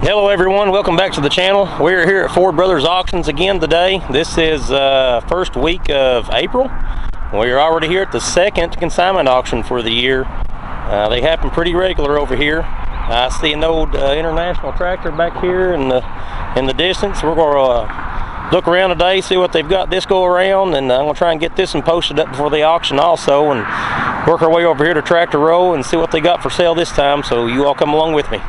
Hello everyone, welcome back to the channel. We're here at Ford Brothers Auctions again today. This is first week of April. We're already here at the second consignment auction for the year. They happen pretty regular over here. I see an old International tractor back here in the distance. We're going to look around today, see what they've got this go around, and I'm going to try and get this one posted up before the auction also, and work our way over here to Tractor Row and see what they got for sale this time. So you all come along with me.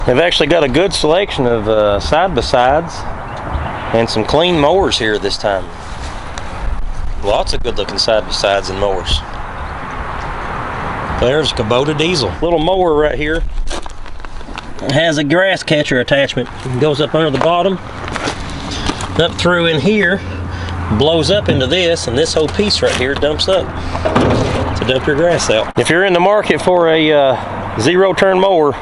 They've actually got a good selection of side-by-sides and some clean mowers here this time. Lots of good-looking side-by-sides and mowers. There's a Kubota diesel. Little mower right here. It has a grass catcher attachment. It goes up under the bottom, up through in here, blows up into this, and this whole piece right here dumps up to dump your grass out. If you're in the market for a zero-turn mower,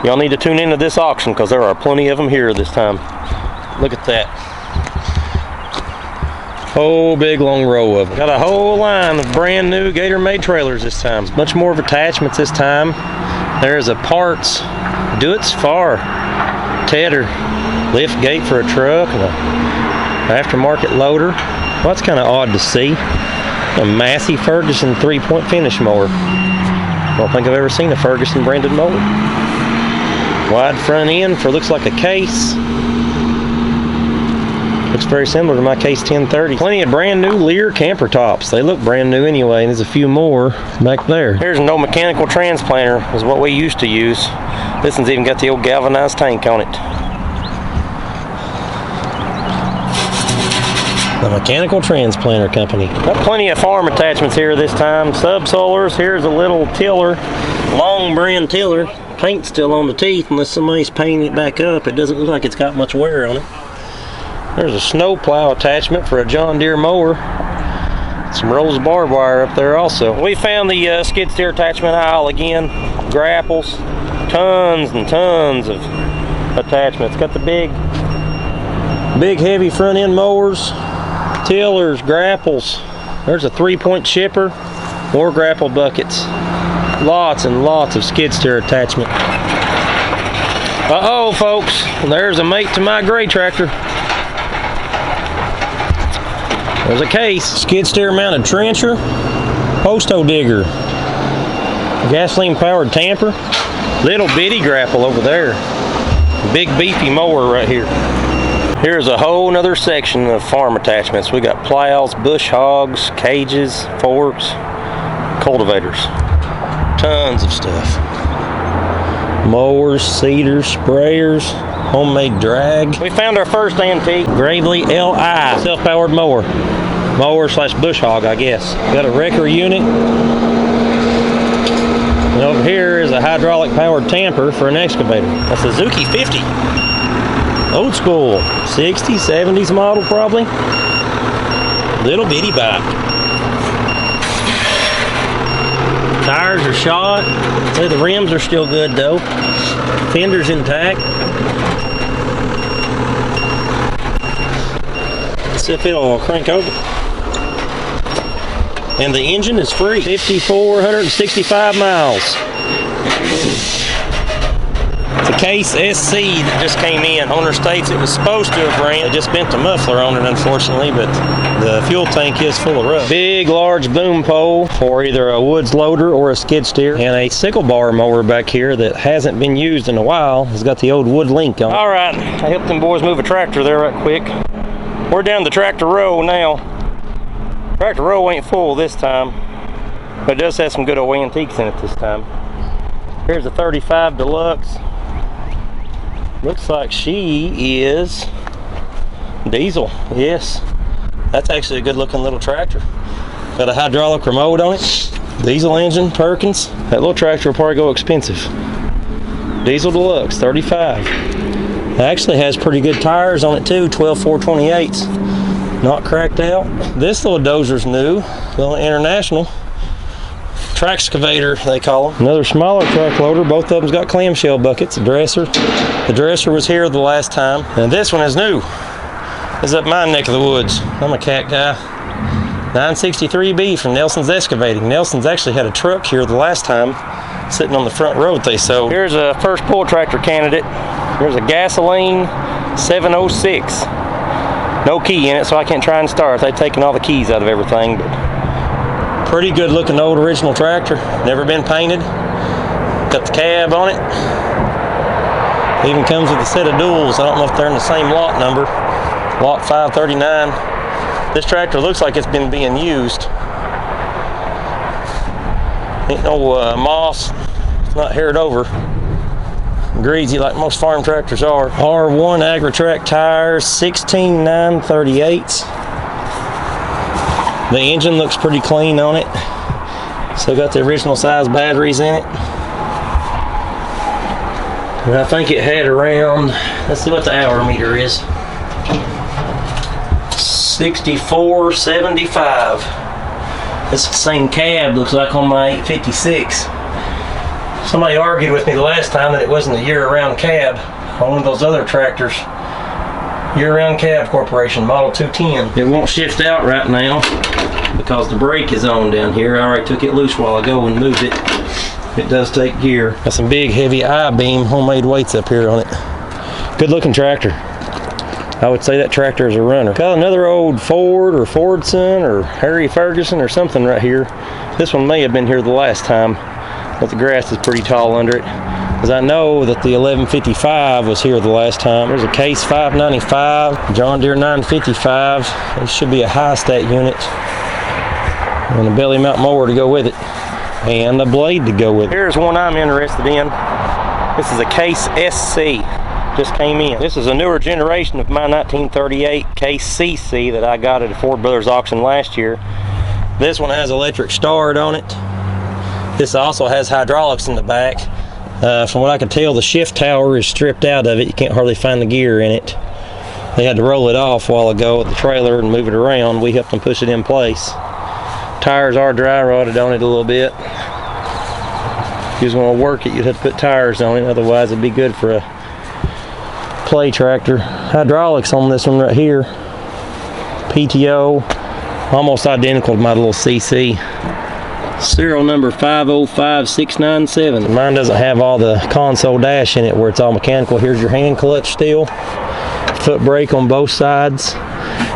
y'all need to tune into this auction because there are plenty of them here this time. Look at that. Whole big long row of them. Got a whole line of brand new Gator made trailers this time. Much more of attachments this time. There's a parts Do-It-Far tedder lift gate for a truck and an aftermarket loader. Well, that's kind of odd to see. A Massey Ferguson 3-point finish mower. I don't think I've ever seen a Ferguson branded mower. Wide front end for looks like a case. Looks very similar to my Case 1030. Plenty of brand new Lear camper tops. They look brand new anyway, and there's a few more back there. Here's an old mechanical transplanter, is what we used to use. This one's even got the old galvanized tank on it. The Mechanical Transplanter Company. Got plenty of farm attachments here this time. Subsoilers. Here's a little tiller, long brand tiller. Paint's still on the teeth unless somebody's painting it back up. It doesn't look like it's got much wear on it. There's a snow plow attachment for a John Deere mower. Some rolls of barbed wire up there also. We found the skid steer attachment aisle again. Grapples, tons and tons of attachments. Got the big heavy front end mowers, tillers, grapples. There's a 3-point chipper, more grapple buckets. Lots and lots of skid steer attachment. Uh-oh, folks. There's a mate to my gray tractor. There's a case. Skid steer mounted trencher, post hole digger, gasoline powered tamper, little bitty grapple over there. Big beefy mower right here. Here's a whole nother section of farm attachments. We got plows, bush hogs, cages, forks, cultivators. Tons of stuff. Mowers, seeders, sprayers, homemade drag. We found our first antique Gravely LI self-powered mower. Mower slash bush hog, I guess. Got a wrecker unit. And over here is a hydraulic powered tamper for an excavator. A Suzuki 50. Old school. 60s, 70s model probably. Little bitty bike. Tires are shot. Say the rims are still good though. Fender's intact. Let's see if it'll crank over. And the engine is free. 5,465 miles. It's a Case SC that just came in. Owner states it was supposed to have ran. They just bent the muffler on it, unfortunately, but the fuel tank is full of rust. Big, large boom pole for either a woods loader or a skid steer. And a sickle bar mower back here that hasn't been used in a while. It's got the old wood link on it. All right, I helped them boys move a tractor there right quick. We're down the Tractor Row now. Tractor Row ain't full this time, but it does have some good old antiques in it this time. Here's a 35 Deluxe. Looks like she is diesel. Yes, that's actually a good looking little tractor. Got a hydraulic remote on it. Diesel engine, Perkins. That little tractor will probably go expensive. Diesel Deluxe, 35. It actually has pretty good tires on it too, 12 428s. not cracked out. This little dozer's new, little International track excavator they call them. Another smaller track loader. Both of them's got clamshell buckets. The dresser was here the last time, and this one is new. It's up my neck of the woods. I'm a cat guy. 963B from Nelson's Excavating. Nelson's actually had a truck here the last time, sitting on the front row that they sold. Here's a first pull tractor candidate. Here's a gasoline 706. No key in it, so I can't try and start. They've taken all the keys out of everything, but pretty good looking old original tractor. Never been painted. Got the cab on it. Even comes with a set of duals. I don't know if they're in the same lot number. Lot 539. This tractor looks like it's been being used. Ain't no moss. It's not haired over. Greasy like most farm tractors are. R1 Agri-Track tires, 16.938. The engine looks pretty clean on it. Still got the original size batteries in it. And I think it had around, let's see what the hour meter is. 64.75. It's the same cab, looks like, on my 856. Somebody argued with me the last time that it wasn't a year-round cab on one of those other tractors. Year-round Cab Corporation, model 210. It won't shift out right now because the brake is on down here. I already took it loose a while ago and moved it. It does take gear. Got some big, heavy I-beam homemade weights up here on it. Good-looking tractor. I would say that tractor is a runner. Got another old Ford or Fordson or Harry Ferguson or something right here. This one may have been here the last time, but the grass is pretty tall under it. Because I know that the 1155 was here the last time. There's a Case 595, John Deere 955. It should be a high stat unit. And a belly mount mower to go with it. And a blade to go with it. Here's one I'm interested in. This is a Case SC. Just came in. This is a newer generation of my 1938 Case CC that I got at a Ford Brothers auction last year. This one has electric start on it. This also has hydraulics in the back. From what I can tell, the shift tower is stripped out of it. You can't hardly find the gear in it. They had to roll it off a while ago with the trailer and move it around. We helped them push it in place. Tires are dry rotted on it a little bit. If you was going to work it, you'd have to put tires on it. Otherwise, it'd be good for a play tractor. Hydraulics on this one right here. PTO, almost identical to my little CC. Serial number 505697. Mine doesn't have all the console dash in it where it's all mechanical. Here's your hand clutch still. Foot brake on both sides.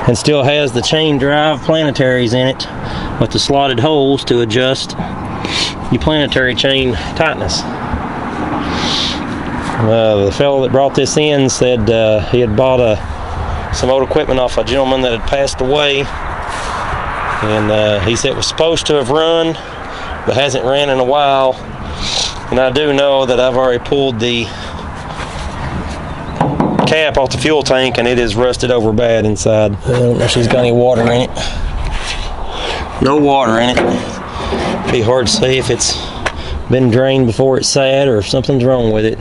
And still has the chain drive planetaries in it with the slotted holes to adjust your planetary chain tightness. The fellow that brought this in said he had bought some old equipment off a gentleman that had passed away, and he said it was supposed to have run but hasn't ran in a while. And I do know that I've already pulled the cap off the fuel tank and it is rusted over bad inside. I don't know if she's got any water in it. No water in it. Be hard to say if it's been drained before it sat or if something's wrong with it.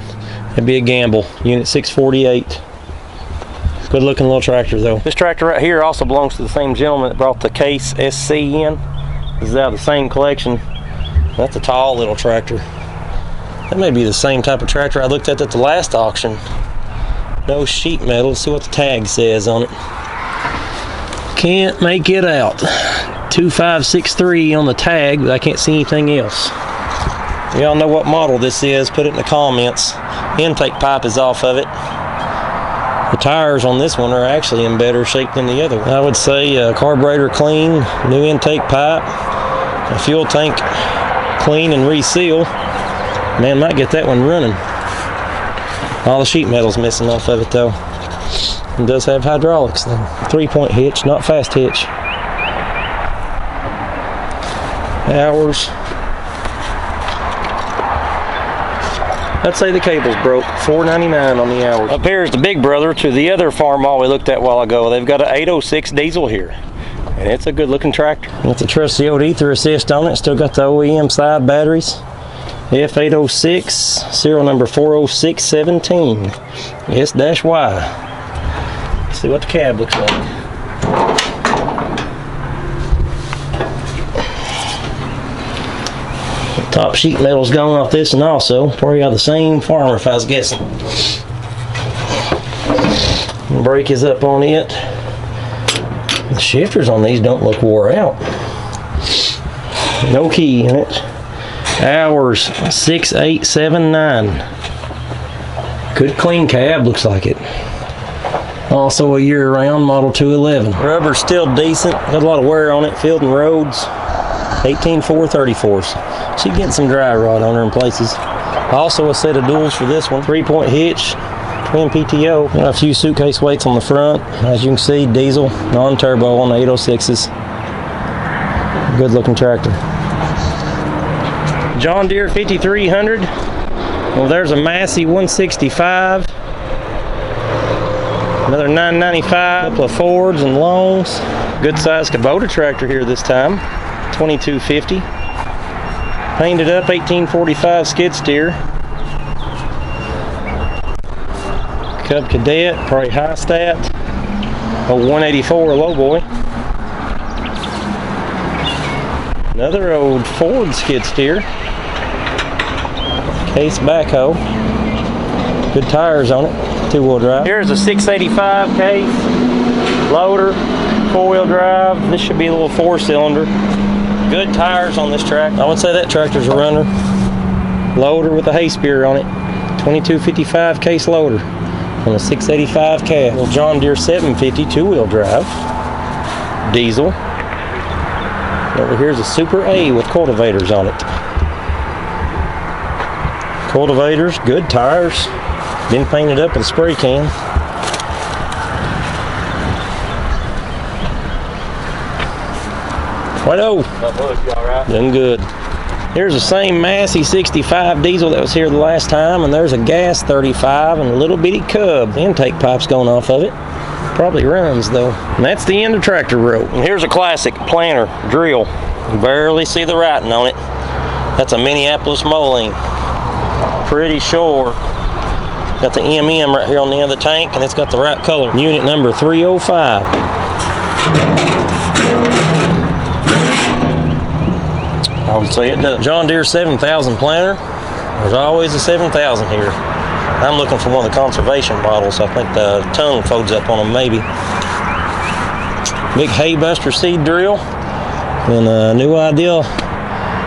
It'd be a gamble. Unit 648. Good looking little tractor though. This tractor right here also belongs to the same gentleman that brought the Case SC in. This is out of the same collection. That's a tall little tractor. That may be the same type of tractor I looked at the last auction. No sheet metal. Let's see what the tag says on it. Can't make it out. 2563 on the tag, but I can't see anything else. Y'all know what model this is, put it in the comments. Intake pipe is off of it. The tires on this one are actually in better shape than the other one. I would say carburetor clean, new intake pipe, a fuel tank clean and reseal. Man, might get that one running. All the sheet metal's missing off of it though. It does have hydraulics though. 3-point hitch, not fast hitch. Hours. I'd say the cable's broke. $4.99 on the hours. Up here is the big brother to the other farm mall we looked at a while ago. They've got an 806 diesel here. And it's a good looking tractor. Got the trusty old ether assist on it. Still got the OEM side batteries. F806, serial number 40617. S-Y. Let's see what the cab looks like. Top sheet metal's gone off this, and also probably out of the same farmer if I was guessing. Brake is up on it. The shifters on these don't look wore out. No key in it. Hours 6879. Good clean cab, looks like it. Also a year-round model 211. Rubber's still decent. Got a lot of wear on it. Field and Roads. 18.434s. She's getting some dry rot on her in places. Also a set of duals for this one. 3-point hitch. Twin PTO. Got a few suitcase weights on the front. As you can see, diesel, non-turbo on the 806s. Good looking tractor. John Deere 5300. Well, there's a Massey 165. Another 995. A couple of Fords and Longs. Good sized Kubota tractor here this time. 2250. Painted up 1845 skid steer. Cub Cadet, probably high stat. A 184 low boy. Another old Ford skid steer. Case backhoe. Good tires on it. 2-wheel drive. Here's a 685 case. Loader. 4-wheel drive. This should be a little 4-cylinder. Good tires on this tractor. I would say that tractor's a runner. Loader with a hay spear on it. 2255 case loader. On a 685 cab. Little John Deere 750 2-wheel drive. Diesel. Over here's a Super A with cultivators on it. Cultivators, good tires. Been painted up with a spray can. Righto. Done good. Here's the same Massey 65 diesel that was here the last time, and there's a gas 35 and a little bitty Cub. The intake pipe's going off of it. Probably runs though. And that's the end of tractor row. And here's a classic planter drill. You barely see the writing on it. That's a Minneapolis Moline. Pretty sure. Got the MM right here on the end of the tank, and it's got the right color. Unit number 305. I would say it does. John Deere 7000 planter. There's always a 7000 here. I'm looking for one of the conservation models. I think the tongue folds up on them maybe. Big hay buster seed drill. And a New Idea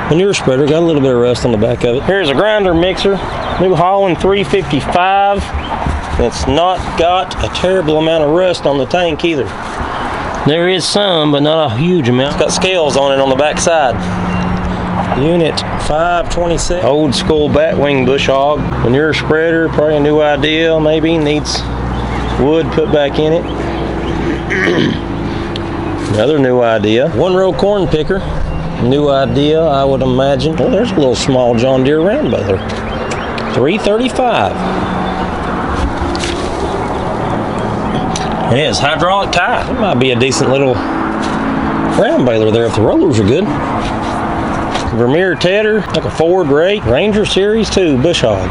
manure spreader. Got a little bit of rust on the back of it. Here's a grinder mixer. New Holland 355. It's not got a terrible amount of rust on the tank either. There is some, but not a huge amount. It's got scales on it on the back side. Unit 526. Old school batwing bush hog. Manure spreader, probably a New Idea, maybe. Needs wood put back in it. Another New Idea. 1-row corn picker. New Idea, I would imagine. Oh, there's a little small John Deere round baler. 335. It has hydraulic tie. It might be a decent little round baler there if the rollers are good. Vermeer tedder, like a Ford rake. Ranger Series 2 bush hog.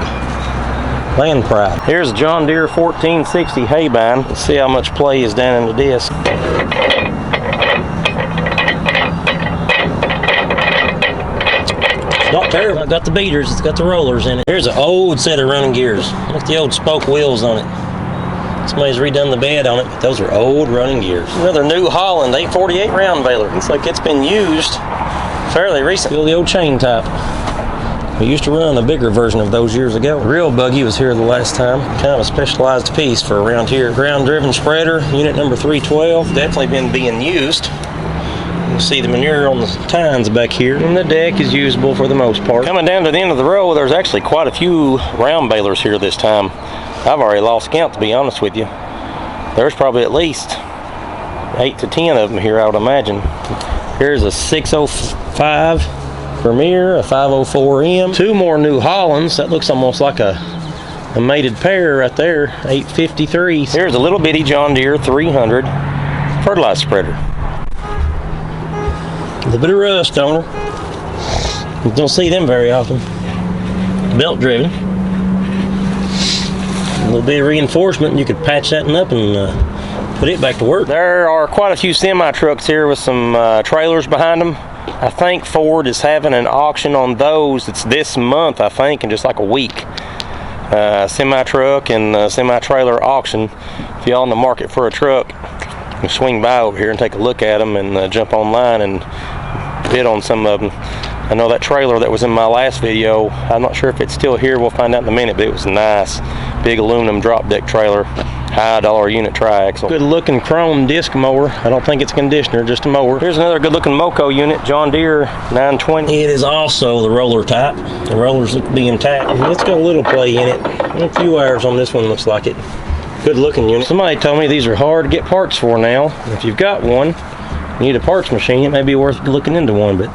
Land Pride. Here's a John Deere 1460 hay bind. Let's see how much play is down in the disc. Not terrible. It's got the beaters, it's got the rollers in it. Here's an old set of running gears. Look at the old spoke wheels on it. Somebody's redone the bed on it, but those are old running gears. Another New Holland 848 round baler. Looks like it's been used fairly recent. Feel the old chain type. We used to run a bigger version of those years ago. The real buggy was here the last time. Kind of a specialized piece for around here. Ground driven spreader, unit number 312. Definitely been being used. You see the manure on the tines back here. And the deck is usable for the most part. Coming down to the end of the row, there's actually quite a few round balers here this time. I've already lost count, to be honest with you. There's probably at least 8 to 10 of them here, I would imagine. Here's a 605 Vermeer, a 504M. 2 more New Hollands. That looks almost like a mated pair right there. 853. Here's a little bitty John Deere 300 fertilizer spreader. A little bit of rust on her. You don't see them very often. Belt driven. A little bit of reinforcement. You could patch that one up and put it back to work. There are quite a few semi trucks here with some trailers behind them. I think Ford is having an auction on those. It's this month, I think, in just like a week. Semi-truck and semi-trailer auction. If y'all in the market for a truck, you can swing by over here and take a look at them and jump online and bid on some of them. I know that trailer that was in my last video, I'm not sure if it's still here, we'll find out in a minute, but it was nice. Big aluminum drop deck trailer, high dollar unit tri-axle. Good looking chrome disc mower. I don't think it's a conditioner, just a mower. Here's another good looking Moco unit, John Deere 920. It is also the roller type. The rollers look to be intact. It's got a little play in it. A few wires on this one, looks like it. Good looking unit. Somebody told me these are hard to get parts for now. If you've got one, you need a parts machine, it may be worth looking into one, but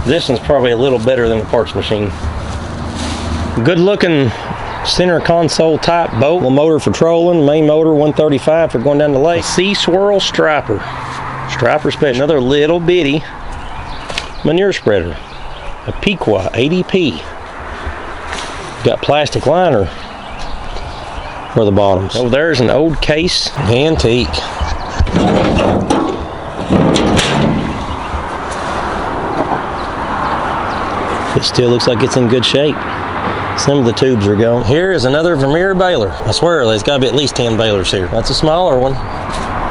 this one's probably a little better than the parts machine. Good looking center console type boat. Little motor for trolling, main motor 135 for going down the lake. Sea Swirl Striper. Striper special. Another little bitty manure spreader. A Pequot 80P. Got plastic liner for the bottoms. Oh, there's an old case. Antique. It still looks like it's in good shape. Some of the tubes are gone. Here is another Vermeer baler. I swear there's got to be at least 10 balers here. That's a smaller one.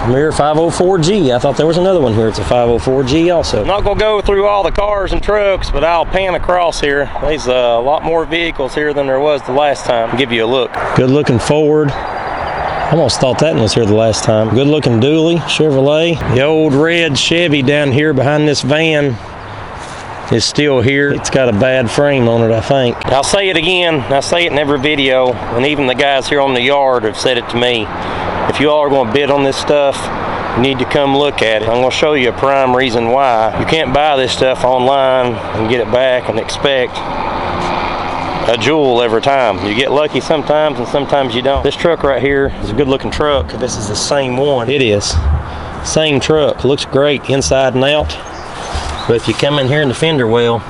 Vermeer 504G. I thought there was another one here. It's a 504G also. I'm not going to go through all the cars and trucks, but I'll pan across here. There's a lot more vehicles here than there was the last time. I'll give you a look. Good looking Ford. I almost thought that one was here the last time. Good looking dually, Chevrolet. The old red Chevy down here behind this van is still here. It's got a bad frame on it, I think. I'll say it again. I say it in every video, and even the guys here on the yard have said it to me. If you all are going to bid on this stuff, you need to come look at it. I'm going to show you a prime reason why. You can't buy this stuff online and get it back and expect a jewel every time. You get lucky sometimes and sometimes you don't. This truck right here is a good looking truck. This is the same one. It is. Same truck. Looks great inside and out. But if you come in here in the fender well,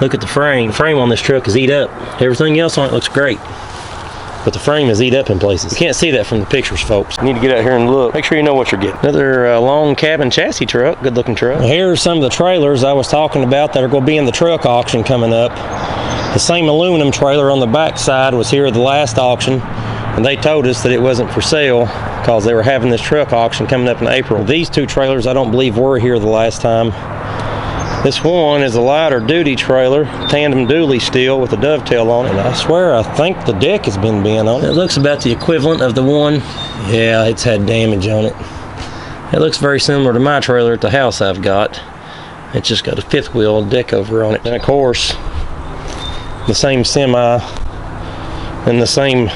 look at the frame. The frame on this truck is eat up. Everything else on it looks great, but the frame is eat up in places. You can't see that from the pictures, folks. You need to get out here and look. Make sure you know what you're getting. Another long cabin chassis truck. Good looking truck. Now, here are some of the trailers I was talking about that are going to be in the truck auction coming up. The same aluminum trailer on the back side was here at the last auction, and they told us that it wasn't for sale because they were having this truck auction coming up in April. These two trailers I don't believe were here the last time. This one is a lighter duty trailer, tandem dually steel with a dovetail on it. And I swear I think the deck has been bent on it. It looks about the equivalent of the one. Yeah, it's had damage on it. It looks very similar to my trailer at the house I've got. It's just got a fifth wheel deck over on it. And of course, the same semi and the same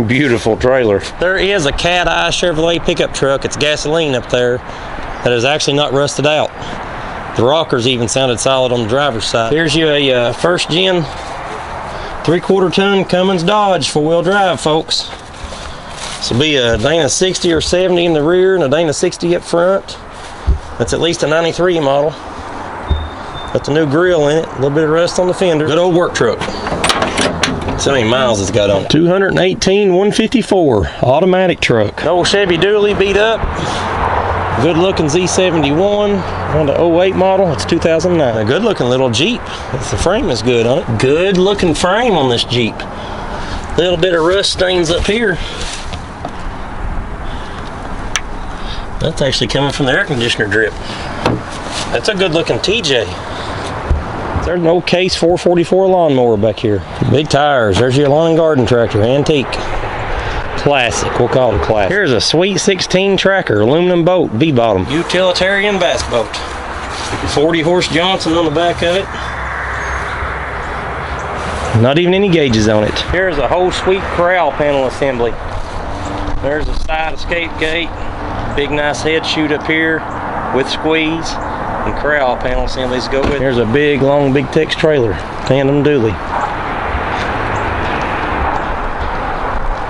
beautiful trailer. There is a Cat Eye Chevrolet pickup truck. It's gasoline up there that is actually not rusted out. The rockers even sounded solid on the driver's side. Here's you a first gen 3/4 ton Cummins Dodge 4-wheel drive, folks. This will be a Dana 60 or 70 in the rear and a Dana 60 up front. That's at least a 93 model. Got the new grill in it, a little bit of rust on the fender. Good old work truck. See how many miles it's got on it. 218,154 automatic truck. Old Chevy dually beat up. Good looking Z71 on the 08 model. It's 2009. A good looking little Jeep. The frame is good on it. Good looking frame on this Jeep. Little bit of rust stains up here. That's actually coming from the air conditioner drip. That's a good looking TJ. There's an old Case 444 lawnmower back here. Big tires. There's your lawn and garden tractor. Antique. Classic. We'll call it classic. Here's a Sweet 16 tracker, aluminum boat, V-bottom. Utilitarian bass boat. 40 horse Johnson on the back of it. Not even any gauges on it. Here's a whole sweet corral panel assembly. There's a side escape gate. Big nice head chute up here with squeeze. And corral panel assemblies go with it. Here's a big, long, Big Tex trailer. Tandem dually.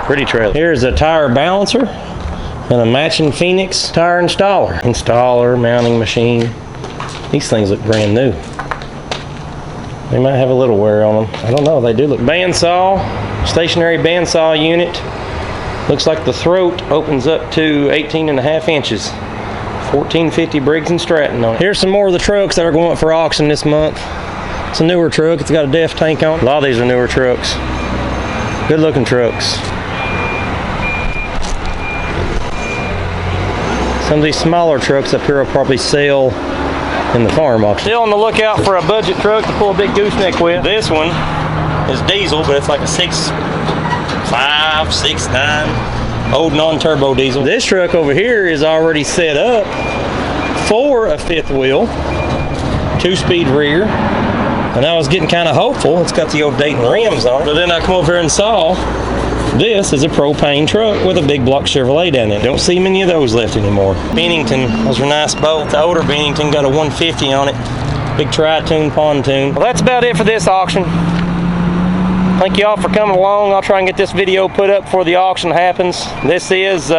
Pretty trailer. Here's a tire balancer and a matching Phoenix tire installer. Installer, mounting machine. These things look brand new. They might have a little wear on them. I don't know, they do look. Bandsaw, stationary bandsaw unit. Looks like the throat opens up to 18.5 inches. 1450 Briggs & Stratton on it. Here's some more of the trucks that are going up for auction this month. It's a newer truck. It's got a DEF tank on it. A lot of these are newer trucks. Good looking trucks. Some of these smaller trucks up here will probably sell in the farm auction. Still on the lookout for a budget truck to pull a big gooseneck with. This one is diesel, but it's like a 6.5, 6.9 old non-turbo diesel. This truck over here is already set up for a fifth wheel, 2-speed rear, and I was getting kind of hopeful. It's got the old Dayton rims on it, but then I come over here and saw this is a propane truck with a big block Chevrolet down in it. Don't see many of those left anymore. Bennington, those are nice boats. The older Bennington got a 150 on it. Big tri-tune pontoon. Well, that's about it for this auction. Thank you all for coming along. I'll try and get this video put up before the auction happens. This is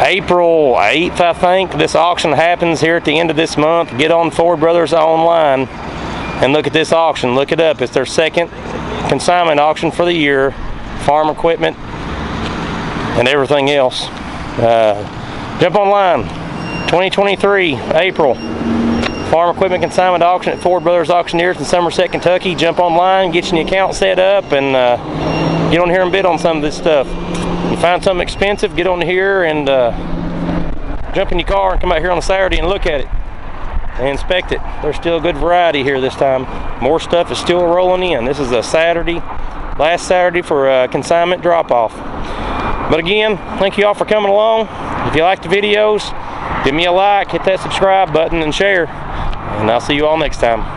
April 8th, I think. This auction happens here at the end of this month. Get on Ford Brothers online and look at this auction. Look it up. It's their second consignment auction for the year. Farm equipment and everything else. Jump online. 2023 April. Farm equipment consignment auction at Ford Brothers Auctioneers in Somerset, Kentucky. Jump online, get your account set up, and get on here and bid on some of this stuff. You find something expensive, get on here and jump in your car and come out here on a Saturday and look at it and inspect it. There's still a good variety here this time. More stuff is still rolling in. This is a Saturday, last Saturday for consignment drop-off. But again, thank you all for coming along. If you like the videos, give me a like, hit that subscribe button, and share. And I'll see you all next time.